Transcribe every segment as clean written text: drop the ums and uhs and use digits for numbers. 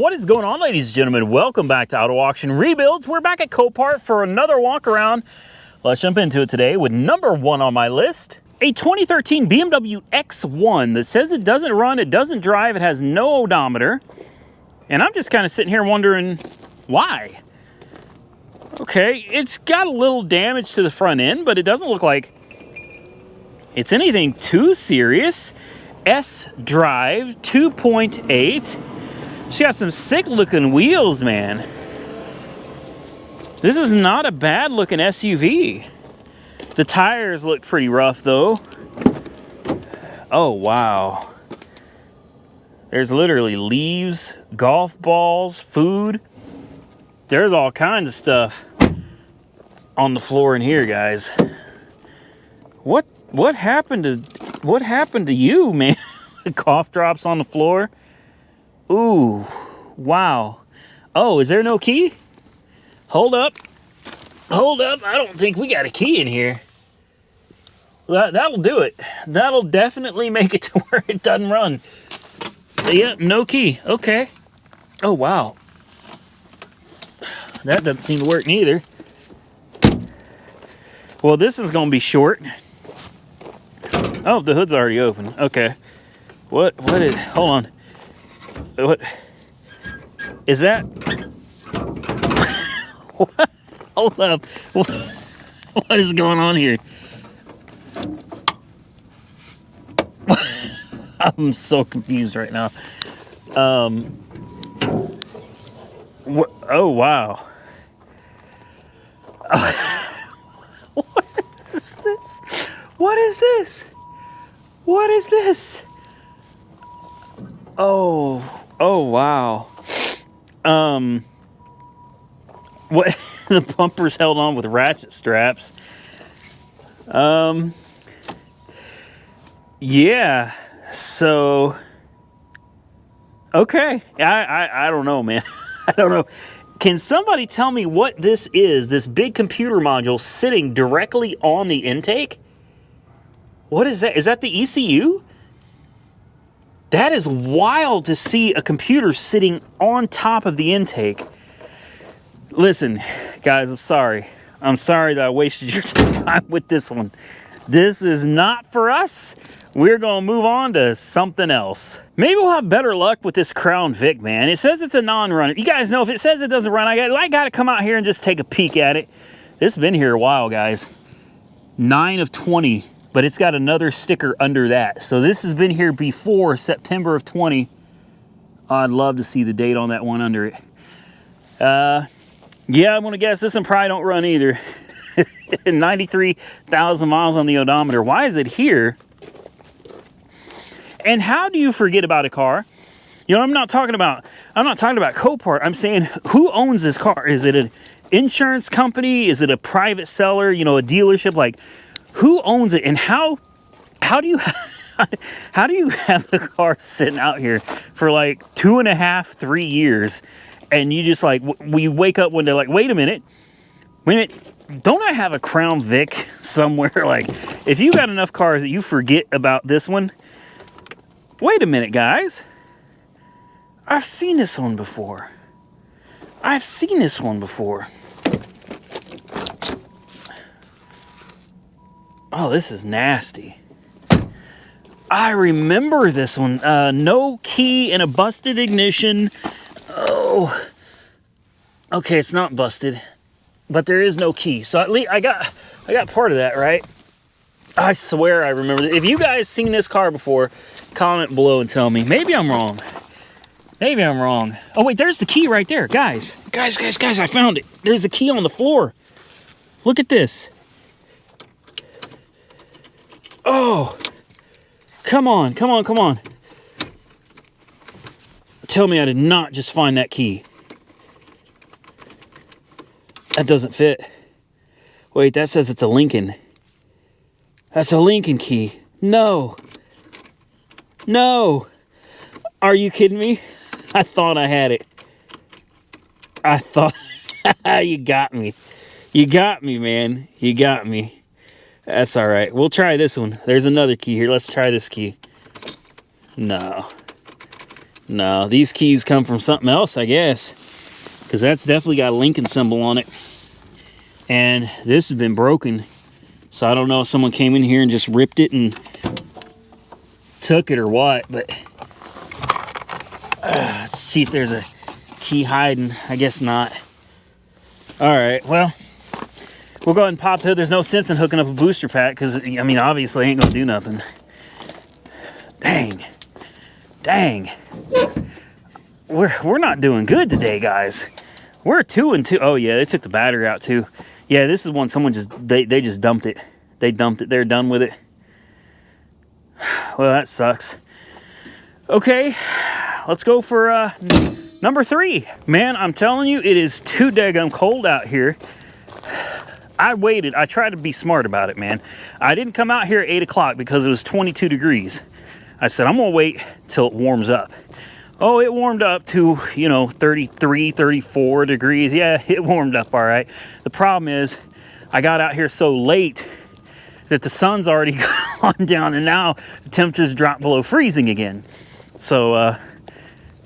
What is going on, ladies and gentlemen? Welcome back to Auto Auction Rebuilds. We're back at Copart for another walk around. Let's jump into it today with number one on my list. A 2013 BMW X1 that says it doesn't run, it doesn't drive, it has no odometer. And I'm just kind of sitting here wondering why. Okay, it's got a little damage to the front end, but it doesn't look like it's anything too serious. S-Drive 2.8. She got some sick looking wheels, man. This is not a bad looking SUV. The tires look pretty rough though. Oh, wow. There's literally leaves, golf balls, food. There's all kinds of stuff on the floor in here, guys. What happened to you, man? Cough drops on the floor. Ooh, wow. Oh, is there no key? Hold up. Hold up. I don't think we got a key in here. That'll do it. That'll definitely make it to where it doesn't run. Yep, no key. Okay. Oh, wow. That doesn't seem to work neither. Well, this one's going to be short. Oh, the hood's already open. Okay. What is... Hold on. What is that? What? Hold up. What is going on here? I'm so confused right now. Oh, wow. What is this? What is this? What is this? Oh, wow. What? The bumper's held on with ratchet straps. Yeah. So, okay. I don't know, man. I don't know. Can somebody tell me what this is? This big computer module sitting directly on the intake? What is that? Is that the ECU? That is wild to see a computer sitting on top of the intake. Listen, guys, I'm sorry. I'm sorry that I wasted your time with this one. This is not for us. We're going to move on to something else. Maybe we'll have better luck with this Crown Vic, man. It says it's a non-runner. You guys know if it says it doesn't run, I got to come out here and just take a peek at it. This has been here a while, guys. 9 of 20. But it's got another sticker under that. So this has been here before September of 20. I'd love to see the date on that one under it. Yeah, I'm going to guess this one probably don't run either. 93,000 miles on the odometer. Why is it here? And how do you forget about a car? You know, I'm not talking about Copart. I'm saying, who owns this car? Is it an insurance company? Is it a private seller? You know, a dealership? Like, who owns it, and how do you have the car sitting out here for like 2.5, 3 years, and you just like, we wake up one day like, wait a minute, don't I have a Crown Vic somewhere? Like, if you got enough cars that you forget about this one, wait a minute, guys, I've seen this one before. Oh, this is nasty. I remember this one. No key and a busted ignition. Oh. Okay, it's not busted, but there is no key. So at least I got part of that, right? I swear I remember. If you guys seen this car before, comment below and tell me. Maybe I'm wrong. Maybe I'm wrong. Oh, wait, there's the key right there. Guys, I found it. There's the key on the floor. Look at this. Oh, come on. Tell me I did not just find that key. That doesn't fit. Wait, that says it's a Lincoln. That's a Lincoln key. No. Are you kidding me? I thought I had it. I thought, you got me. You got me, man. You got me. That's all right. We'll try this one. There's another key here. Let's try this key. No. No, these keys come from something else, I guess. Because that's definitely got a Lincoln symbol on it. And this has been broken. So I don't know if someone came in here and just ripped it and took it or what. But let's see if there's a key hiding. I guess not. Alright, well, we'll go ahead and pop the hood. There's no sense in hooking up a booster pack because, I mean, obviously ain't going to do nothing. Dang. Dang. We're not doing good today, guys. We're 2 and 2. Oh, yeah, they took the battery out, too. Yeah, this is one someone just, they just dumped it. They dumped it. They're done with it. Well, that sucks. Okay, let's go for number 3. Man, I'm telling you, it is too daggum cold out here. I waited. I tried to be smart about it, man. I didn't come out here at 8 o'clock because it was 22 degrees. I said, I'm going to wait till it warms up. Oh, it warmed up to, 33, 34 degrees. Yeah, it warmed up all right. The problem is I got out here so late that the sun's already gone down and now the temperatures dropped below freezing again. So,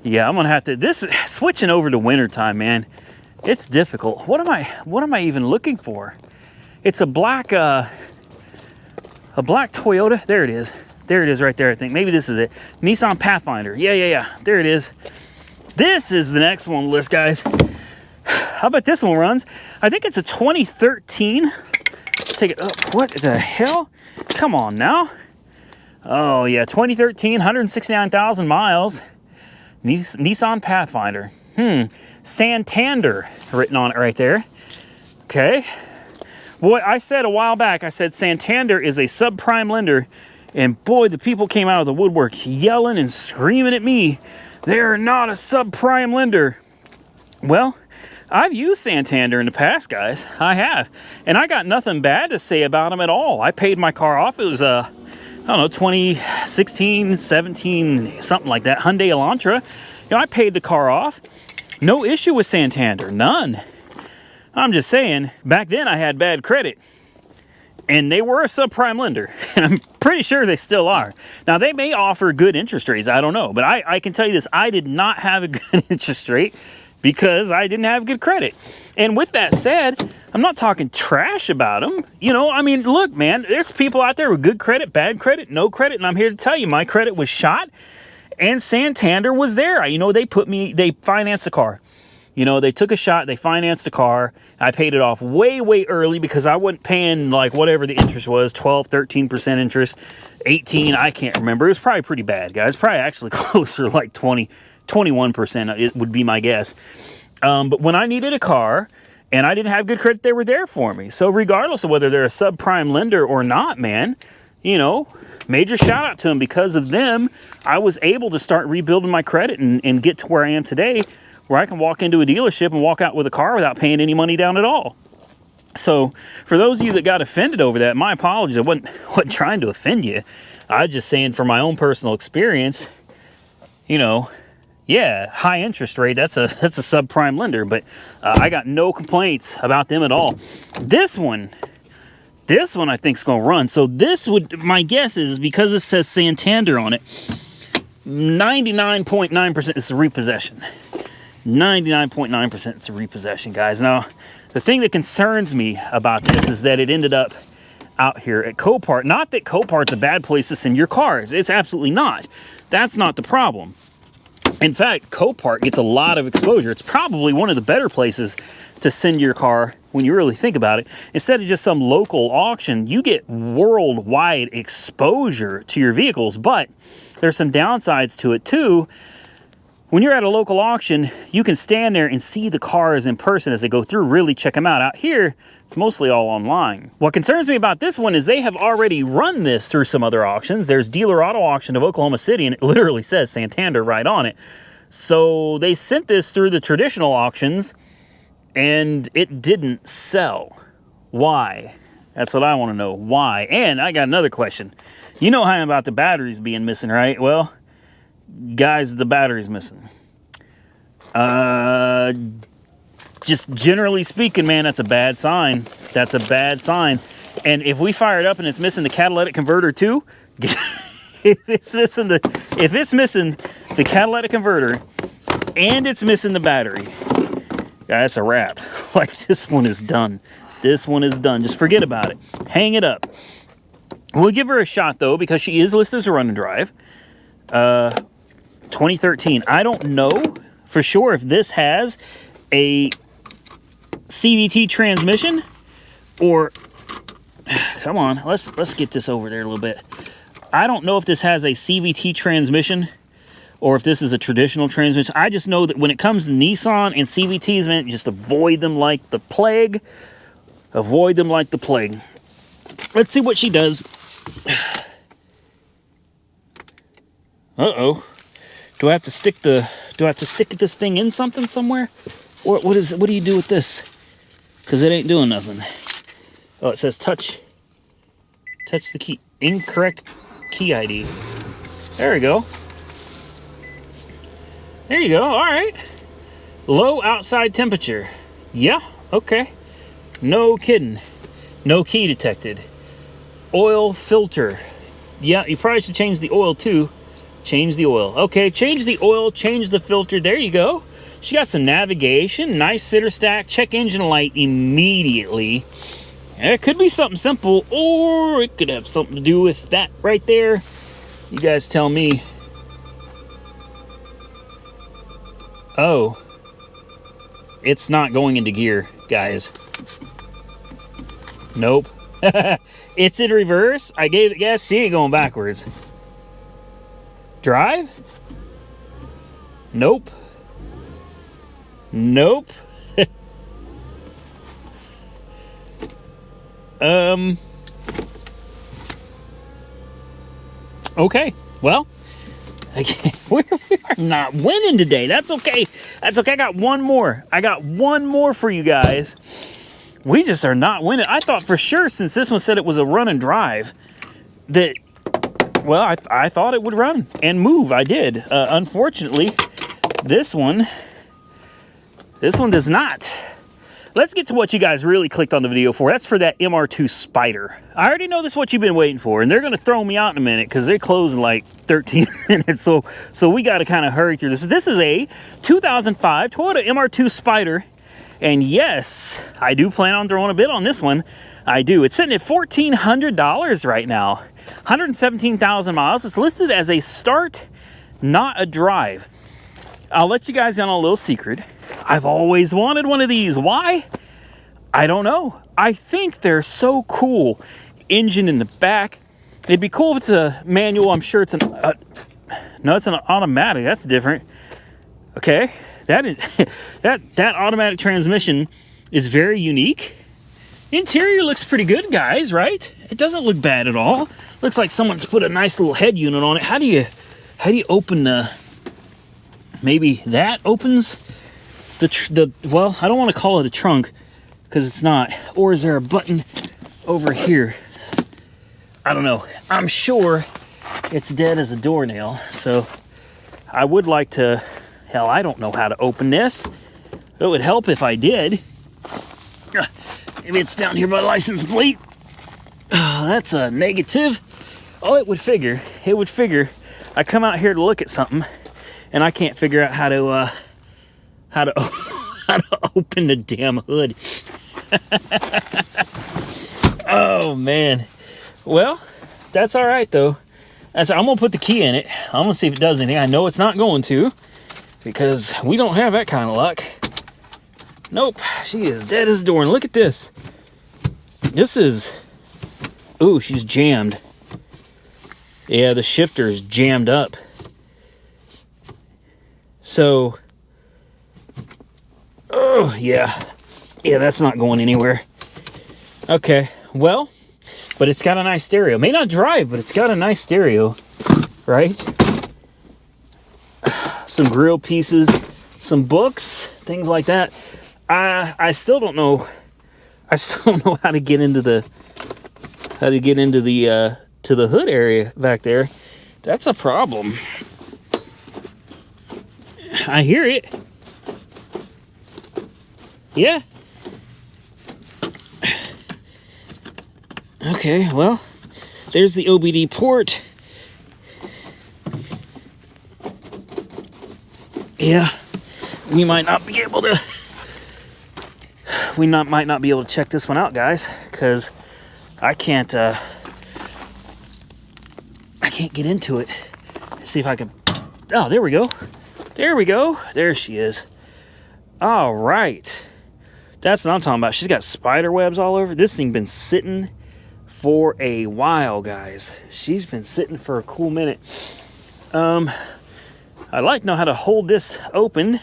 yeah, I'm going to have to, switching over to wintertime, man, it's difficult. What am I even looking for? It's a black Toyota. There it is. There it is right there, I think. Maybe this is it. Nissan Pathfinder. Yeah. There it is. This is the next one on the list, guys. How about this one runs? I think it's a 2013. Let's take it up. What the hell? Come on now. Oh, yeah. 2013, 169,000 miles. Nissan Pathfinder. Santander written on it right there. Okay. Boy, I said a while back, I said Santander is a subprime lender. And boy, the people came out of the woodwork yelling and screaming at me. They're not a subprime lender. Well, I've used Santander in the past, guys. I have. And I got nothing bad to say about them at all. I paid my car off. It was, 2016, 17, something like that. Hyundai Elantra. I paid the car off. No issue with Santander. None. I'm just saying, back then I had bad credit. And they were a subprime lender, and I'm pretty sure they still are. Now, they may offer good interest rates, I don't know. But I can tell you this, I did not have a good interest rate because I didn't have good credit. And with that said, I'm not talking trash about them. I mean, look, man, there's people out there with good credit, bad credit, no credit. And I'm here to tell you, my credit was shot, and Santander was there. They financed the car. They took a shot, they financed the car. I paid it off way, way early because I wasn't paying like whatever the interest was, 12, 13% interest, 18, I can't remember. It was probably pretty bad, guys. Probably actually closer to like 20, 21%, it would be my guess. But when I needed a car and I didn't have good credit, they were there for me. So regardless of whether they're a subprime lender or not, man, major shout out to them. Because of them, I was able to start rebuilding my credit and get to where I am today, where I can walk into a dealership and walk out with a car without paying any money down at all. So for those of you that got offended over that, my apologies. I wasn't trying to offend you. I was just saying from my own personal experience, yeah, high interest rate, that's a subprime lender, but I got no complaints about them at all. This one I think is going to run. So my guess is, because it says Santander on it, 99.9% is a repossession. 99.9% it's a repossession, guys. Now, the thing that concerns me about this is that it ended up out here at Copart. Not that Copart's a bad place to send your cars. It's absolutely not. That's not the problem. In fact, Copart gets a lot of exposure. It's probably one of the better places to send your car when you really think about it. Instead of just some local auction, you get worldwide exposure to your vehicles. But there's some downsides to it too. When you're at a local auction, you can stand there and see the cars in person as they go through, really check them out. Out here, it's mostly all online. What concerns me about this one is they have already run this through some other auctions. There's Dealer Auto Auction of Oklahoma City, and it literally says Santander right on it. So they sent this through the traditional auctions, and it didn't sell. Why? That's what I want to know. Why? And I got another question. You know how I'm about the batteries being missing, right? Well, guys, the battery's missing. Just generally speaking, man, that's a bad sign. That's a bad sign. And if we fire it up and it's missing the catalytic converter too, if it's missing the catalytic converter, and it's missing the battery. Yeah, that's a wrap. Like, this one is done. This one is done. Just forget about it. Hang it up. We'll give her a shot, though, because she is listed as a run and drive. 2013. I don't know for sure if this has a CVT transmission or... Come on, let's get this over there a little bit. I don't know if this has a CVT transmission or if this is a traditional transmission. I just know that when it comes to Nissan and CVTs, man, just avoid them like the plague. Avoid them like the plague. Let's see what she does. Uh-oh. Do I have to stick this thing in something somewhere? Or what do you do with this? Because it ain't doing nothing. Oh, it says touch the key. Incorrect key ID. There we go. There you go. All right. Low outside temperature. Yeah, okay. No kidding. No key detected. Oil filter. Yeah, you probably should change the oil too. Change the oil. Okay, change the oil, change the filter. There you go. She got some navigation. Nice center stack. Check engine light immediately. It could be something simple, or it could have something to do with that right there. You guys tell me. Oh. It's not going into gear, guys. Nope. It's in reverse. I gave it gas. She ain't going backwards. Drive? Nope. Nope. Okay. Well, we are not winning today. That's okay. That's okay. I got one more. I got one more for you guys. We just are not winning. I thought for sure, since this one said it was a run and drive, that, well, I thought it would run and move. I did. Unfortunately, this one does not. Let's get to what you guys really clicked on the video for. That's for that MR2 Spyder. I already know this is what you've been waiting for, and they're going to throw me out in a minute because they're closing like 13 minutes. So we got to kind of hurry through this. But this is a 2005 Toyota MR2 Spyder. And yes, I do plan on throwing a bid on this one. I do. It's sitting at $1,400 right now. 117,000 miles. It's listed as a start, not a drive. I'll let you guys in on a little secret. I've always wanted one of these. Why? I don't know. I think they're so cool. Engine in the back. It'd be cool if it's a manual. I'm sure it's no, it's an automatic. That's different. Okay. That is that automatic transmission is very unique. Interior looks pretty good, guys, right? It doesn't look bad at all. Looks like someone's put a nice little head unit on it. How do you open the... Maybe that opens the well, I don't want to call it a trunk because it's not. Or is there a button over here? I don't know. I'm sure it's dead as a doornail. So I would like to... Hell, I don't know how to open this. It would help if I did. Maybe it's down here by license plate. That's a negative. Oh, it would figure. It would figure. I come out here to look at something, and I can't figure out how to how to open the damn hood. Oh man. Well, that's all right though. I'm gonna put the key in it. I'm gonna see if it does anything. I know it's not going to, because we don't have that kind of luck. Nope, she is dead as a door. And look at this. This is... Ooh, she's jammed. Yeah, the shifter's jammed up. So... Oh, yeah. Yeah, that's not going anywhere. Okay, well, but it's got a nice stereo. May not drive, but it's got a nice stereo, right? Some grill pieces, some books, things like that. I still don't know. I still don't know how to get into the to the hood area back there. That's a problem. I hear it. Yeah. Okay, well, there's the OBD port. Yeah, we might not be able to. Might not be able to check this one out, guys, because I can't get into it. Let's see if I can. Oh, there we go. There we go. There she is. All right. That's what I'm talking about. She's got spider webs all over. This thing been sitting for a while, guys. She's been sitting for a cool minute. I'd like to know how to hold this open,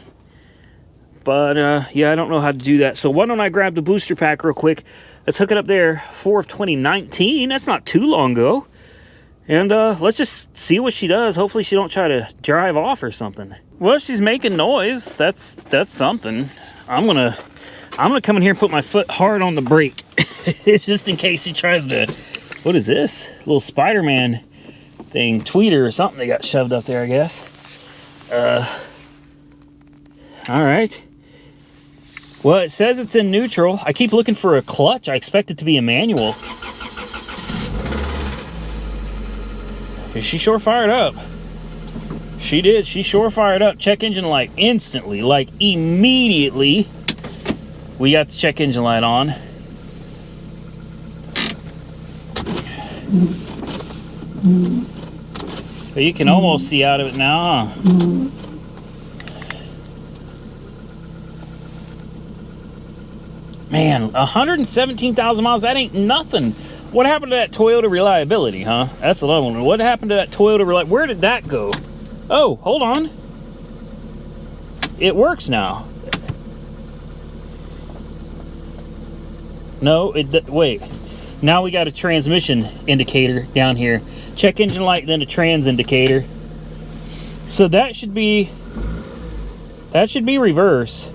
but yeah, I don't know how to do that. So why don't I grab the booster pack real quick? Let's hook it up there. 4 of 2019. That's not too long ago. And let's just see what she does. Hopefully she don't try to drive off or something. Well, she's making noise. That's something. I'm gonna come in here and put my foot hard on the brake, just in case she tries to. What is this? A little Spider-Man thing, tweeter or something they got shoved up there, I guess. All right. Well, it says it's in neutral. I keep looking for a clutch. I expect it to be a manual. She sure fired up. She did. She sure fired up. Check engine light instantly, like immediately. We got the check engine light on. But you can almost see out of it now, huh? Man, 117,000 miles, that ain't nothing. What happened to that Toyota reliability, huh? That's what I wonder. What happened to that Toyota reliability? Where did that go? Oh, hold on. It works now. No, wait. Now we got a transmission indicator down here. Check engine light, then a trans indicator. So that should be reverse.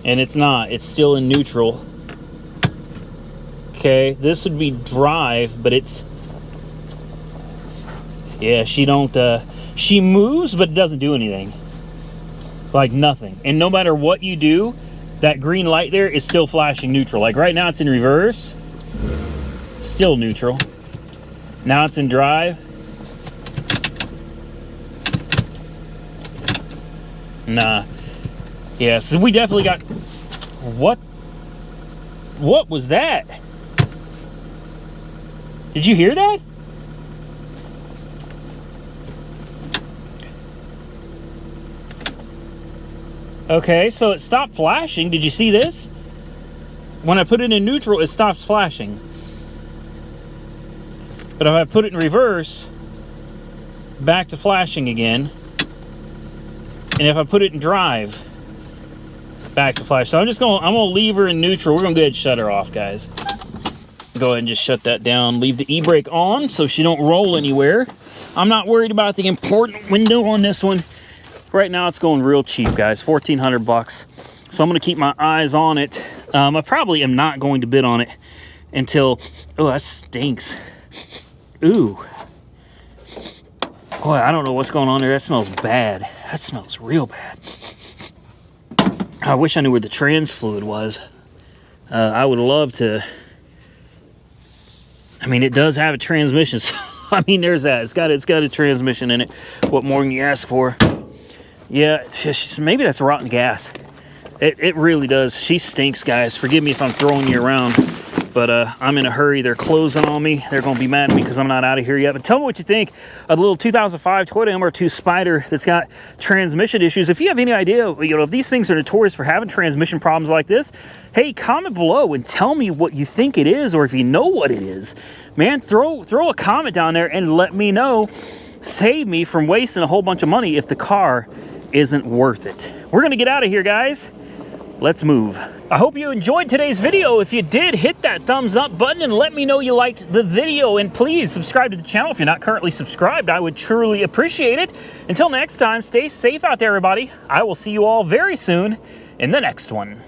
And it's not. It's still in neutral. Okay, this would be drive, but it's... Yeah, she moves, but it doesn't do anything. Like nothing. And no matter what you do, that green light there is still flashing neutral. Like right now it's in reverse. Still neutral. Now it's in drive. Nah. Yeah, so we definitely got... What was that? Did you hear that? Okay, so it stopped flashing. Did you see this? When I put it in neutral, it stops flashing. But if I put it in reverse, back to flashing again. And if I put it in drive, back to flash. So I'm gonna leave her in neutral. We're gonna go ahead and shut her off, guys. Go ahead and just shut that down. Leave the e-brake on so she don't roll anywhere. I'm not worried about the important window on this one. Right now it's going real cheap, guys. $1,400. So I'm gonna keep my eyes on it. I probably am not going to bid on it until... Oh, that stinks. Ooh. Boy, I don't know what's going on there. That smells bad. That smells real bad. I wish I knew where the trans fluid was. I would love to... I mean, it does have a transmission, so I mean, there's that. It's got a transmission in it. What more can you ask for? Yeah, maybe that's rotten gas. It really does. She stinks, guys. Forgive me if I'm throwing you around, but I'm in a hurry. They're closing on me. They're going to be mad at me because I'm not out of here yet. But tell me what you think of the little 2005 Toyota MR2 Spyder that's got transmission issues. If you have any idea, if these things are notorious for having transmission problems like this, hey, comment below and tell me what you think it is, or if you know what it is. Man, throw a comment down there and let me know. Save me from wasting a whole bunch of money if the car isn't worth it. We're going to get out of here, guys. Let's move. I hope you enjoyed today's video. If you did, hit that thumbs up button and let me know you liked the video. And please subscribe to the channel if you're not currently subscribed. I would truly appreciate it. Until next time, stay safe out there, everybody. I will see you all very soon in the next one.